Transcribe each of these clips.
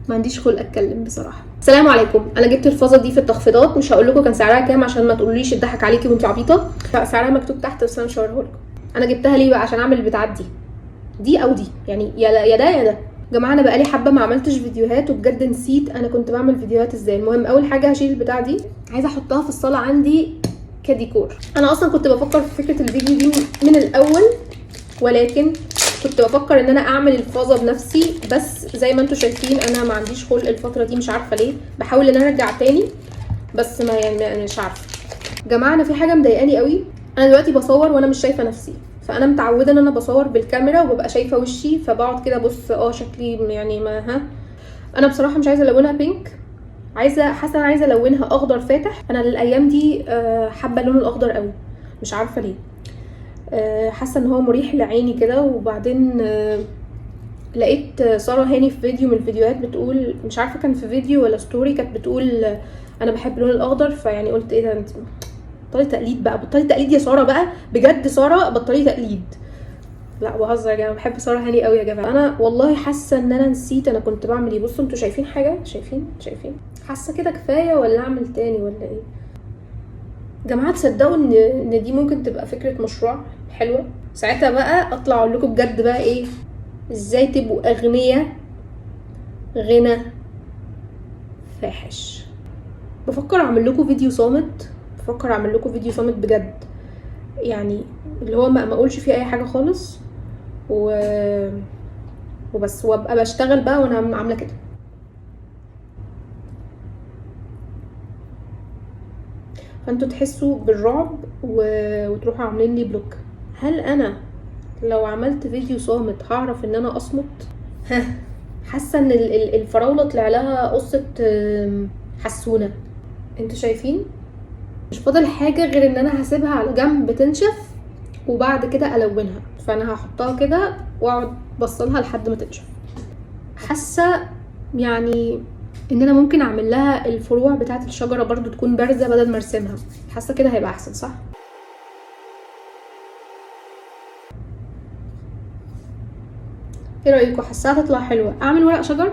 ما عنديش خلق اتكلم بصراحه. السلام عليكم. انا جبت الفازه دي في التخفيضات، مش هقول لكم كان سعرها كام عشان ما تقولوليش اتضحك عليكي وانت عبيطه. سعرها مكتوب تحت بس انا مش هوريه لكم. انا جبتها ليه بقى؟ عشان اعمل البتاعات دي او دي، يعني يا ده يا ده. جماعه انا بقالي حبه ما عملتش فيديوهات وبجد نسيت انا كنت بعمل فيديوهات ازاي. المهم اول حاجه هشيل البتاع دي، عايزه احطها في الصاله عندي كديكور. انا اصلا كنت بفكر في فكره الفيديو دي من الاول، ولكن كنت بفكر ان انا اعمل الفازه بنفسي، بس زي ما انتم شايفين انا ما عنديش خلق الفتره دي، مش عارفه ليه. بحاول ان انا ارجع تاني بس ما يعني مش عارفه. جماعه انا في حاجه مضايقاني قوي. انا دلوقتي بصور وانا مش شايفه نفسي، فانا متعوده ان انا بصور بالكاميرا وببقى شايفه وشي، فبقعد كده ابص شكلي يعني ما انا بصراحه مش عايزه الونها بينك، حاسه انا عايزه الونها اخضر فاتح. انا الايام دي حابه اللون الاخضر قوي، مش عارفه ليه. حاسه ان هو مريح لعيني كده. وبعدين لقيت ساره هاني في فيديو من الفيديوهات بتقول، مش عارفه كان في فيديو ولا ستوري، كانت بتقول انا بحب اللون الاخضر. فيعني قلت ايه ده، انت بطلي تقليد بقى، بطلي تقليد يا ساره بقى بجد. ساره بطلي تقليد. لا بهزر يا جماعه، بحب ساره هاني قوي يا جماعه. انا والله حاسه ان انا نسيت انا كنت بعمل ايه. بصوا انتوا شايفين حاجه؟ شايفين حاسه كده كفايه ولا اعمل تاني ولا ايه؟ جماعه تصدقوا ان دي ممكن تبقى فكره مشروع حلوه. ساعتها بقى اطلع اقول لكم بجد بقى ايه، ازاي تبقوا اغنياء غنى فاحش. بفكر اعمل لكم فيديو صامت، بجد، يعني اللي هو ما اقولش فيه اي حاجه خالص وبس، وابقى بشتغل بقى وانا عامله كده. فانتوا تحسوا بالرعب وتروحوا عاملين لي بلوك. هل انا لو عملت فيديو صامت هعرف ان انا اصمت؟ حاسه ان الفراوله طلع لها قصه حسونه. انتوا شايفين مش فاضل حاجه غير ان انا هسيبها على جنب تنشف وبعد كده الونها. فانا هحطها كده واقعد بصلها لحد ما تنشف. حاسه يعني ان انا ممكن اعمل لها الفروع بتاعه الشجره برضو تكون بارزه بدل ما ارسمها. حاسه كده هيبقى احسن، صح؟ ايه رايكم؟ حاساها تطلع حلوه. اعمل ورق شجر،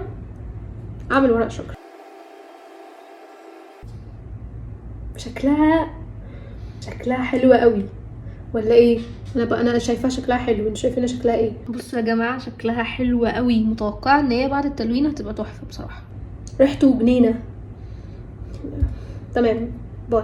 شكلها حلوه قوي ولا ايه؟ انا شايفاها شكلها حلو. انتوا شايفين شكلها ايه؟ بصوا يا جماعه شكلها حلوه قوي. متوقعه ان هي بعد التلوين هتبقى تحفه بصراحه. ريحته جنينه. تمام، باي.